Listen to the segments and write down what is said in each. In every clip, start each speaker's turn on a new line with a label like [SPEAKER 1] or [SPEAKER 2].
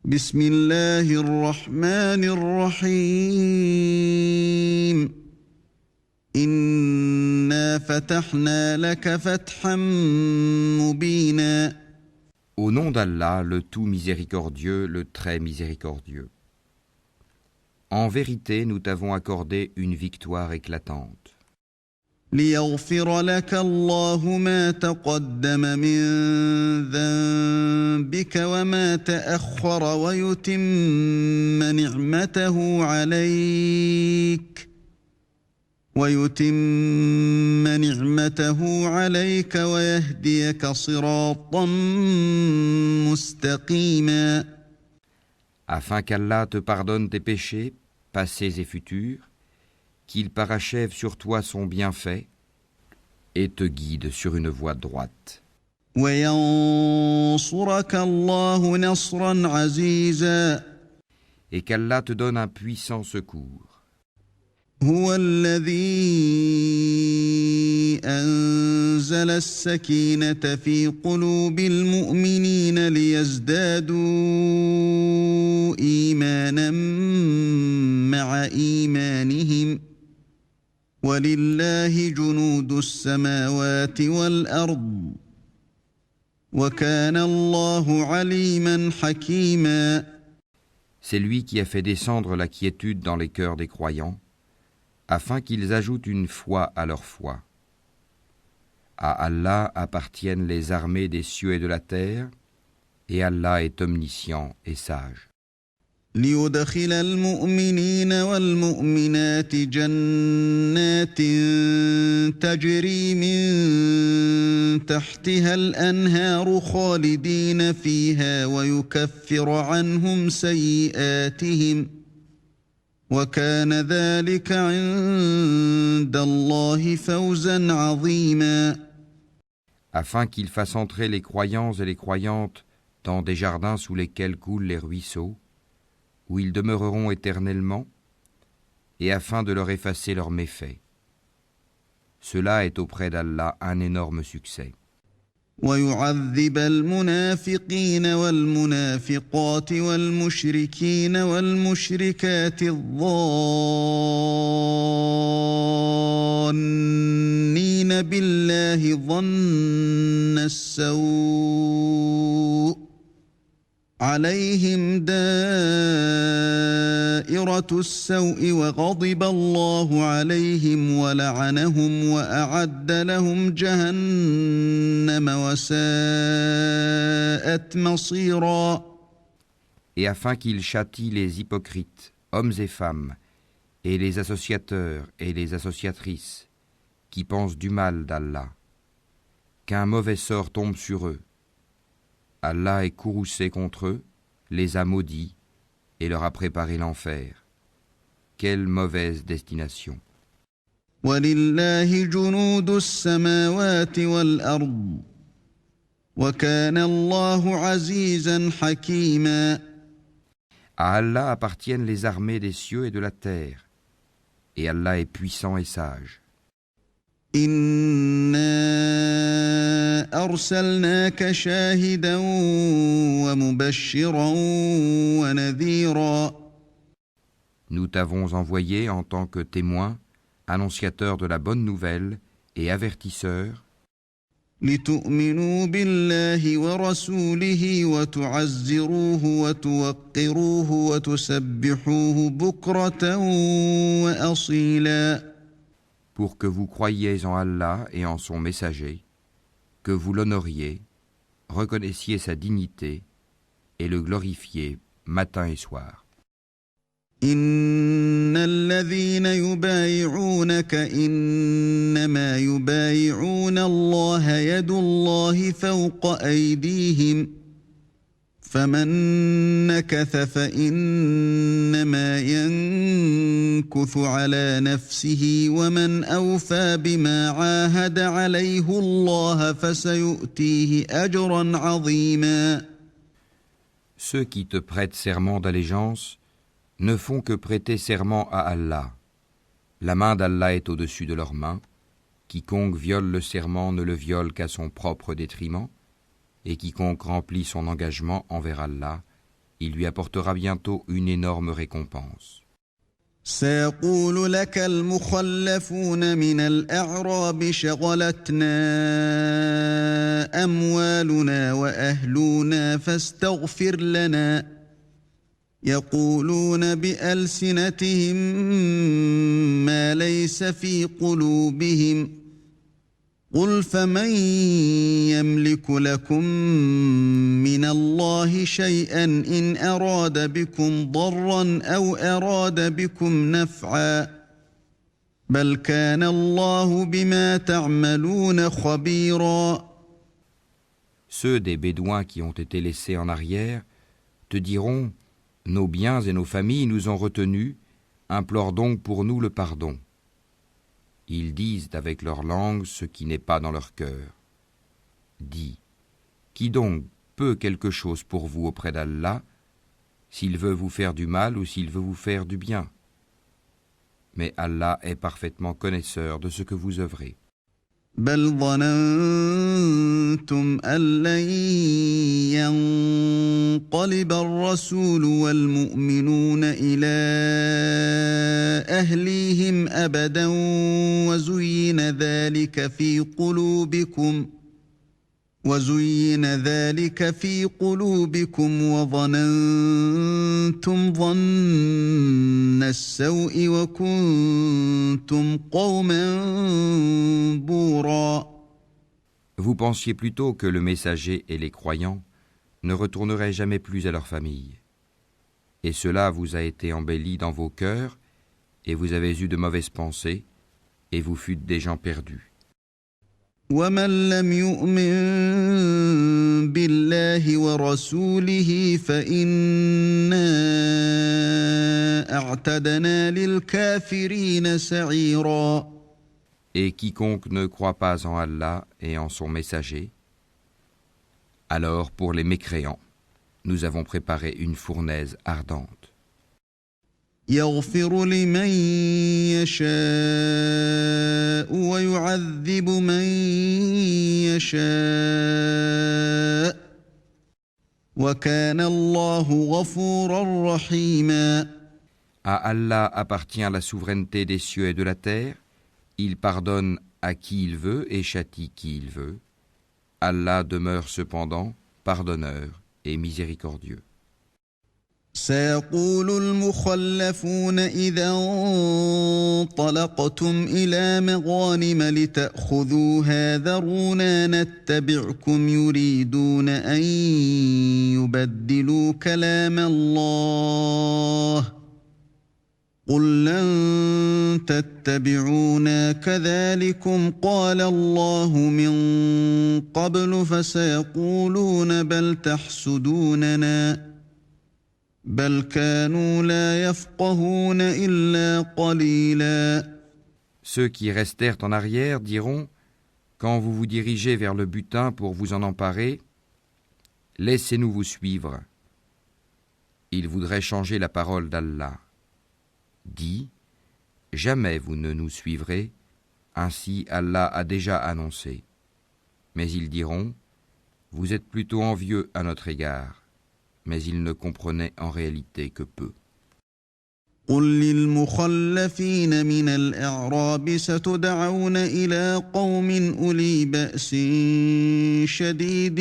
[SPEAKER 1] بسم الله الرحمن الرحيم إنا فتحنا لك فتحا مبينا
[SPEAKER 2] Au nom d'Allah, le tout miséricordieux, le très miséricordieux. En vérité, nous t'avons accordé une victoire éclatante.
[SPEAKER 1] ليغفر لك الله ما تقدم من ذنبك وما تأخر ويتم نعمته عليك ويهديك صراطا مستقيما
[SPEAKER 2] Afin qu'Allah te pardonne tes péchés, passés et futurs, qu'il parachève sur toi son bienfait et te guide sur une voie droite.
[SPEAKER 1] وينصرك الله نصرا عزيزا
[SPEAKER 2] Et qu'Allah te donne un puissant secours.
[SPEAKER 1] هو الذي أنزل السكينة في قلوب المؤمنين ليزدادوا إيمانا مع إيمانهم ولله جنود السماوات والأرض وكان الله عليما حكيما.
[SPEAKER 2] C'est lui qui a fait descendre la quiétude dans les cœurs des croyants, afin qu'ils ajoutent une foi à leur foi. À Allah appartiennent les armées des cieux et de la terre, et Allah est omniscient et sage.
[SPEAKER 1] ليدخل المؤمنين والمؤمنات جنات تجري من تحتها الأنهار خالدين فيها ويكفر عنهم سيئاتهم وكان ذلك عند الله فوزا عظيما.
[SPEAKER 2] Afin qu'il fasse entrer les croyants et les croyantes dans des jardins sous lesquels coulent les ruisseaux, où ils demeureront éternellement, et afin de leur effacer leurs méfaits. Cela est auprès d'Allah un énorme succès.
[SPEAKER 1] ويعذب المنافقين والمنافقات والمشركين والمشركات الظانين بالله ظن السوء عليهم دائرة السوء وغضب الله عليهم ولعنهم وأعد لهم جهنم وساءت مصيرا.
[SPEAKER 2] Et afin qu'il châtie les hypocrites, hommes et femmes, et les associateurs et les associatrices, qui pensent du mal d'Allah, qu'un mauvais sort tombe sur eux. Allah est courroucé contre eux, les a maudits et leur a préparé l'enfer. Quelle mauvaise destination!
[SPEAKER 1] وَلِلَّهِ جُنُودُ السَّمَاوَاتِ وَالْأَرْضِ وَكَانَ اللَّهُ عَزِيزًا حَكِيمًا.
[SPEAKER 2] À Allah appartiennent les armées des cieux et de la terre, et Allah est puissant et sage.
[SPEAKER 1] إِنَّا أَرْسَلْنَاكَ شَاهِدًا وَمُبَشِّرًا وَنَذِيرًا.
[SPEAKER 2] Nous t'avons envoyé en tant que témoin, annonciateur de la bonne nouvelle et avertisseur,
[SPEAKER 1] لِتُؤْمِنُوا بِاللَّهِ وَرَسُولِهِ وَتُعَزِّرُوهُ وَتُوَقِّرُوهُ وَتُسَبِّحُوهُ بُكْرَةً وَأَصِيلًا.
[SPEAKER 2] pour que vous croyiez en Allah et en son messager, que vous l'honoriez, reconnaissiez sa dignité et le glorifiez matin et soir.
[SPEAKER 1] إن الذين يبايعونك إنما يبايعون الله يد الله فوق أيديهم فمن نكث فإنما ينكث على نفسه ومن أوفى بما عاهد عليه الله فسيؤتيه أجرا عظيما.
[SPEAKER 2] Ceux qui te prêtent serment d'allégeance ne font que prêter serment à Allah. La main d'Allah est au-dessus de leurs mains. Quiconque viole le serment ne le viole qu'à son propre détriment, et quiconque remplit son engagement envers Allah, il lui apportera bientôt une énorme récompense.
[SPEAKER 1] سيقول لك المخلفون من الأعراب شغلتنا أموالنا وأهلنا فاستغفر لنا يقولون بألسنتهم ما ليس في قلوبهم قل فمن يملك لكم من الله شيئا إن أراد بكم ضرا أو أراد بكم نفعا بل كان الله بما تعملون خبيرا.
[SPEAKER 2] Ceux des Bédouins qui ont été laissés en arrière te diront « Nos biens et nos familles nous ont retenus, implore donc pour nous le pardon. » Ils disent avec leur langue ce qui n'est pas dans leur cœur. Dis, qui donc peut quelque chose pour vous auprès d'Allah, s'il veut vous faire du mal ou s'il veut vous faire du bien? Mais Allah est parfaitement connaisseur de ce que vous œuvrez.
[SPEAKER 1] بل ظننتم أن لن ينقلب الرسول والمؤمنون إلى أهليهم أبدا وزين ذلك في قلوبكم وظننتم ظن السوء وكنتم قوما بورا.
[SPEAKER 2] Vous pensiez plutôt que le messager et les croyants ne retourneraient jamais plus à leur famille. Et cela vous a été embelli dans vos cœurs, et vous avez eu de mauvaises pensées, et vous fûtes des gens perdus.
[SPEAKER 1] ومن لم يؤمن بالله ورسوله فإنا أعتدنا للكافرين سعيرا.
[SPEAKER 2] Et quiconque ne croit pas en Allah et en son messager, alors pour les mécréants, nous avons préparé une fournaise ardente.
[SPEAKER 1] يغفر لمن يشاء ويعذب من يشاء وكان الله غفورا رحيما.
[SPEAKER 2] À Allah appartient la souveraineté des cieux et de la terre. Il pardonne à qui il veut et châtie qui il veut. Allah demeure cependant pardonneur et miséricordieux.
[SPEAKER 1] سيقول المخلفون إذا انطلقتم إلى مغانم لتأخذوها ذرونا نتبعكم يريدون أن يبدلوا كلام الله قل لن تتبعونا كذلكم قال الله من قبل فسيقولون بل تحسدوننا بل كانوا لا يفقهون إلا قليلا.
[SPEAKER 2] Ceux qui restèrent en arrière diront, quand vous vous dirigez vers le butin pour vous en emparer, laissez-nous vous suivre. Ils voudraient changer la parole d'Allah. Dis, jamais vous ne nous suivrez, ainsi Allah a déjà annoncé. Mais ils diront, vous êtes plutôt envieux à notre égard. Mais ils ne comprenaient en réalité que peu.
[SPEAKER 1] قل للمخلفين من الأعراب ستدعون إلى قوم أولي بأس شديد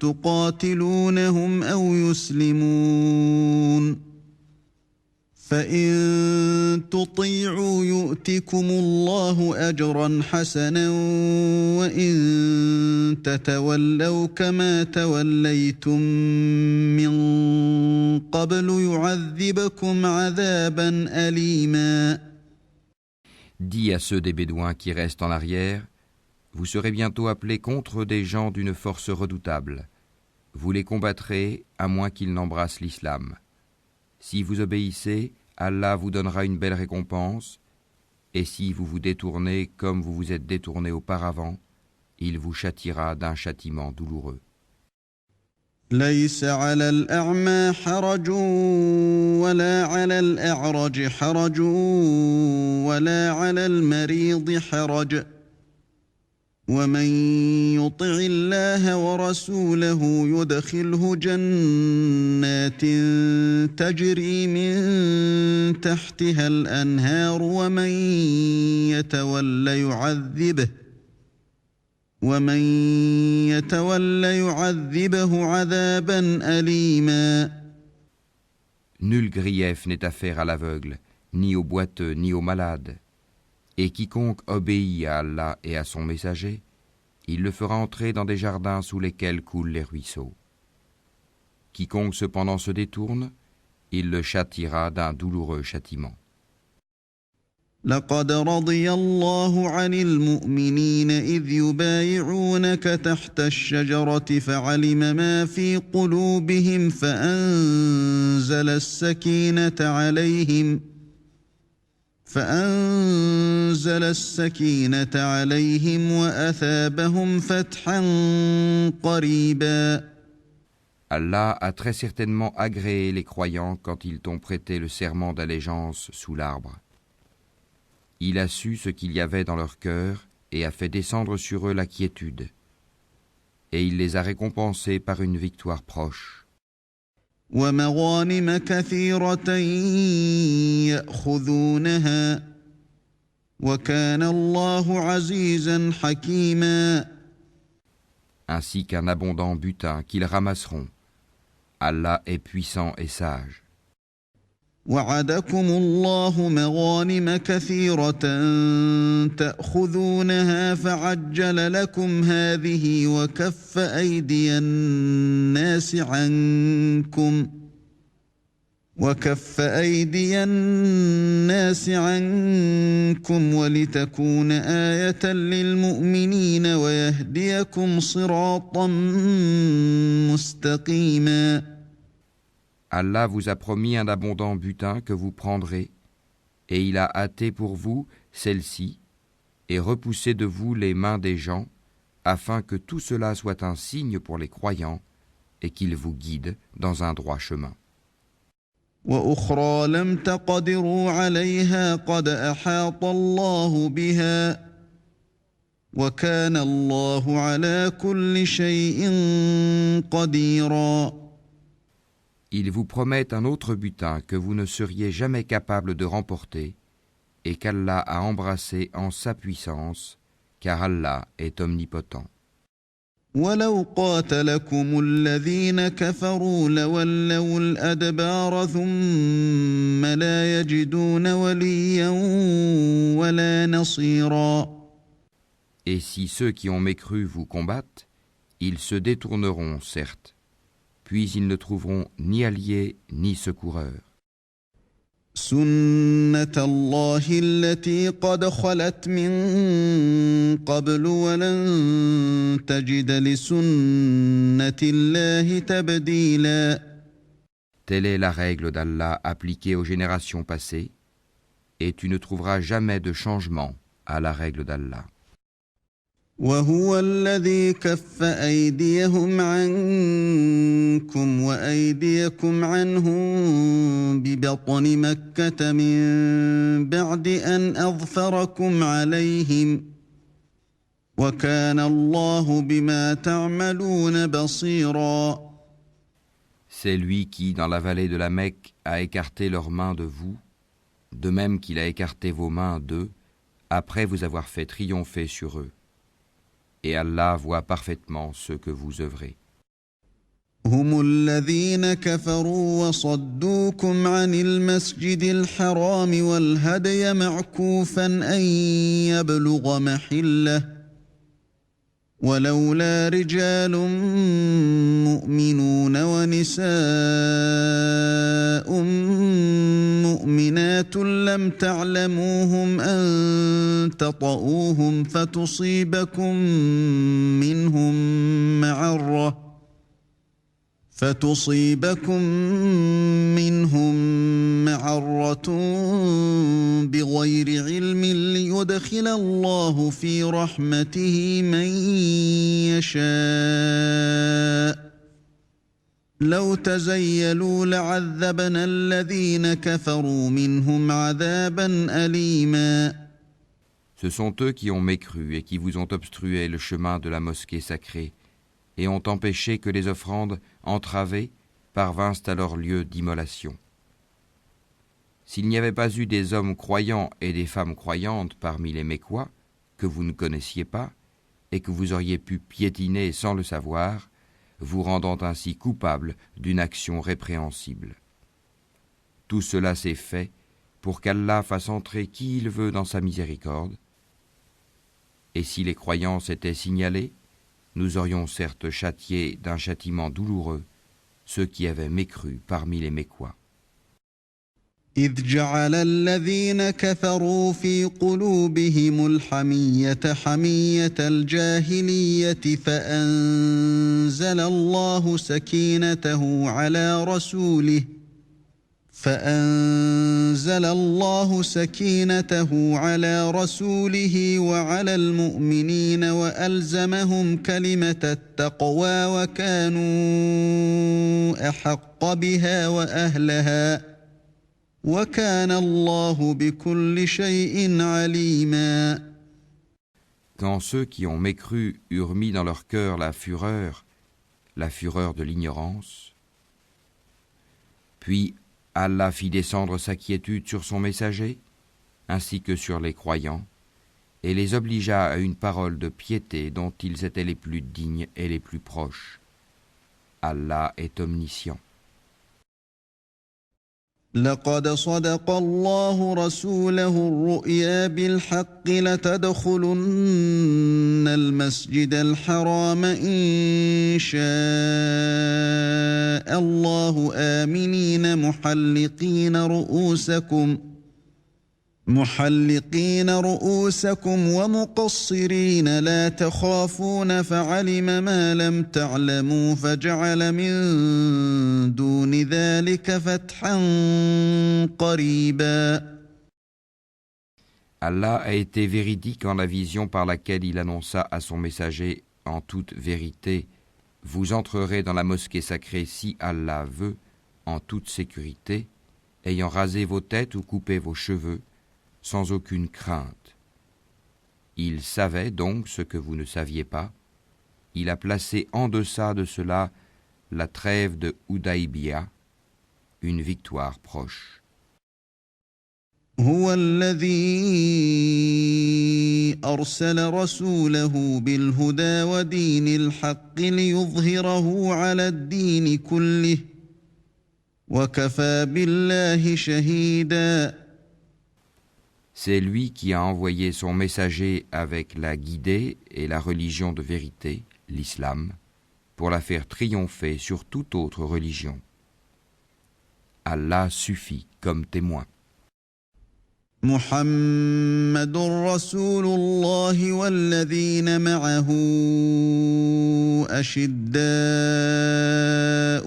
[SPEAKER 1] تقاتلونهم أو يسلمون فإن تطيعوا يؤتكم الله أجرا حسنا وإن تتولوا كما توليتم من قبل يعذبكم عذابا أليما.
[SPEAKER 2] Dis à ceux des Bédouins qui restent en arrière, vous serez bientôt appelés contre des gens d'une force redoutable. Vous les combattrez à moins qu'ils n'embrassent l'islam. Si vous obéissez, Allah vous donnera une belle récompense, et si vous vous détournez comme vous vous êtes détournés auparavant, il vous châtiera d'un châtiment douloureux.
[SPEAKER 1] ليس على الأعمى حرج ولا على الأعرج حرج ولا على المريض حرج ومن يطع الله ورسوله يدخله جنات تجري من تحتها الأنهار ومن يتول يعذبه عذابا أليما.
[SPEAKER 2] Nul grief n'est à faire à l'aveugle, ni au boiteux, ni au malade. Et quiconque obéit à Allah et à son messager, il le fera entrer dans des jardins sous lesquels coulent les ruisseaux. Quiconque cependant se détourne, il le châtiera d'un douloureux châtiment.
[SPEAKER 1] لقد رضي الله عن المؤمنين إذ يبايعونك تحت الشجرة فعلم ما في قلوبهم فأنزل السكينة عليهم وأثابهم فتحا قريبا.
[SPEAKER 2] Allah a très certainement agréé les croyants quand ils t'ont prêté le serment d'allégeance sous l'arbre. Il a su ce qu'il y avait dans leur cœur et a fait descendre sur eux la quiétude. Et il les a récompensés par une victoire proche.
[SPEAKER 1] ومغانم كثيرة يأخذونها وكان الله عزيزا حكيما.
[SPEAKER 2] Ainsi qu'un abondant butin qu'ils ramasseront. Allah est puissant et sage.
[SPEAKER 1] وعدكم الله مغانم كثيرة تأخذونها فعجل لكم هذه وكف أيدي الناس عنكم ولتكون آية للمؤمنين ويهديكم صراطا مستقيما.
[SPEAKER 2] Allah vous a promis un abondant butin que vous prendrez, et il a hâté pour vous celle-ci, et repoussé de vous les mains des gens, afin que tout cela soit un signe pour les croyants, et qu'il vous guide dans un droit chemin.
[SPEAKER 1] وأخرى لم تقدروا عليها قد أحاط الله بها وكان الله على كل شيء قديرا.
[SPEAKER 2] Il vous promet un autre butin que vous ne seriez jamais capable de remporter et qu'Allah a embrassé en sa puissance, car Allah est omnipotent.
[SPEAKER 1] ولو قاتلكم الذين كفروا لولوا الأدبار ثم لا يجدون وليا ولا نصيرا.
[SPEAKER 2] Et si ceux qui ont mécru vous combattent, ils se détourneront, certes, puis ils ne trouveront ni alliés ni secoureurs.
[SPEAKER 1] سنة الله التي قد خلت من قبل ولن تجد لسنة الله تبديلا.
[SPEAKER 2] Telle est la règle d'Allah appliquée aux générations passées, et tu ne trouveras jamais de changement à la règle d'Allah.
[SPEAKER 1] وهو الذي كف أيديهم عنكم وأيديكم عنهم ببطن مكة من بعد أن أظفركم عليهم وكان الله بما تعملون بصيرا.
[SPEAKER 2] C'est lui qui, dans la vallée de la Mecque, a écarté leurs mains de vous, de même qu'il a écarté vos mains d'eux, après vous avoir fait triompher sur eux. Et Allah voit parfaitement ce que vous œuvrez.
[SPEAKER 1] هم الذين كفروا وصدوكم عن المسجد الحرام والهدي معكوفا أن يبلغ محله ولولا رجال مؤمنون ونساء مؤمنات لم تعلموهم أن تطؤوهم فتصيبكم منهم معرة بغير علم ليدخل الله في رحمته من يشاء لو تزيلوا لعذبنا الذين كفروا منهم عذابا أليما.
[SPEAKER 2] Ce sont eux qui ont mécru et qui vous ont obstrué le chemin de la mosquée sacrée et ont empêché que les offrandes entravées parvinssent à leur lieu d'immolation. S'il n'y avait pas eu des hommes croyants et des femmes croyantes parmi les Mécois, que vous ne connaissiez pas, et que vous auriez pu piétiner sans le savoir, vous rendant ainsi coupable d'une action répréhensible. Tout cela s'est fait pour qu'Allah fasse entrer qui il veut dans sa miséricorde. Et si les croyants s'étaient signalés, nous aurions certes châtié d'un châtiment douloureux ceux qui avaient mécru parmi les Mécois.
[SPEAKER 1] إذ جعل الذين كفروا في قلوبهم الحمية حمية الجاهلية فأنزل الله سكينته على رسوله وعلى المؤمنين وألزمهم كلمة التقوى وكانوا أحق بها وأهلها وكان الله بكل شيء عليما.
[SPEAKER 2] Quand ceux qui ont mécru eurent mis dans leur cœur la fureur de l'ignorance, puis Allah fit descendre sa quiétude sur son messager, ainsi que sur les croyants, et les obligea à une parole de piété dont ils étaient les plus dignes et les plus proches. Allah est omniscient.
[SPEAKER 1] لقد صدق الله رسوله الرؤيا بالحق لتدخلن المسجد الحرام إن شاء الله آمنين محلقين رؤوسكم ومقصرين لا تخافون فعلم ما لم تعلموا فجعل من دون ذلك فتحا قريبا.
[SPEAKER 2] Allah a été véridique en la vision par laquelle il annonça à son messager en toute vérité: vous entrerez dans la mosquée sacrée si Allah veut, en toute sécurité, ayant rasé vos têtes ou coupé vos cheveux, sans aucune crainte. Il savait donc ce que vous ne saviez pas. Il a placé en deçà de cela la trêve de Hudaybiyah, une victoire proche.
[SPEAKER 1] هو الذي أرسل رسوله بالهدى ودين الحق ليظهره على الدين كله وكفى بالله شهيدا.
[SPEAKER 2] C'est lui qui a envoyé son messager avec la guidée et la religion de vérité, l'islam, pour la faire triompher sur toute autre religion. Allah suffit comme témoin.
[SPEAKER 1] محمد رسول الله والذين معه أشداء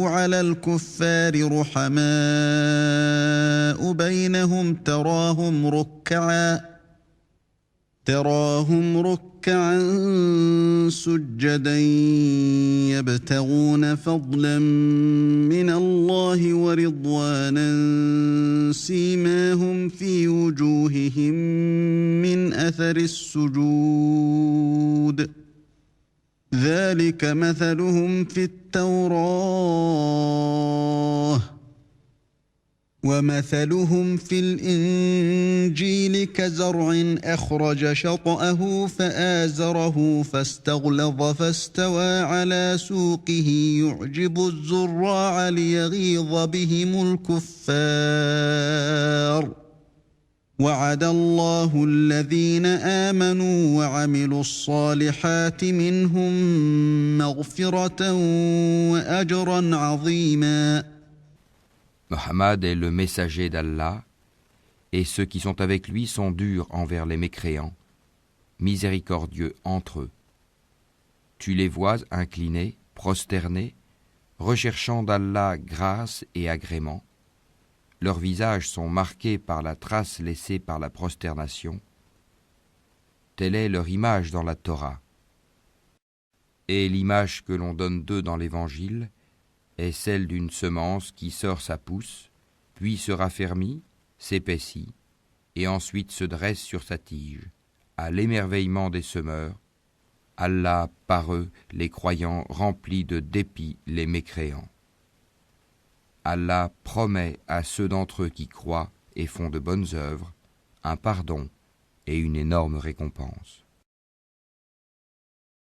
[SPEAKER 1] على الكفار رحماء بينهم تراهم ركعا سجدا يبتغون فضلا من الله ورضوانا سيماهم في وجوههم من أثر السجود ذلك مثلهم في التوراة ومثلهم في الإنجيل كزرع أخرج شطأه فآزره فاستغلظ فاستوى على سوقه يعجب الزراع ليغيظ بهم الكفار وعد الله الذين آمنوا وعملوا الصالحات منهم مغفرة وأجرا عظيما.
[SPEAKER 2] Mohammed est le messager d'Allah, et ceux qui sont avec lui sont durs envers les mécréants, miséricordieux entre eux. Tu les vois inclinés, prosternés, recherchant d'Allah grâce et agrément. Leurs visages sont marqués par la trace laissée par la prosternation. Telle est leur image dans la Torah. Et l'image que l'on donne d'eux dans l'Évangile est celle d'une semence qui sort sa pousse, puis se raffermit, s'épaissit, et ensuite se dresse sur sa tige, à l'émerveillement des semeurs, Allah par eux, les croyants, remplit de dépit les mécréants. Allah promet à ceux d'entre eux qui croient et font de bonnes œuvres un pardon et une énorme récompense.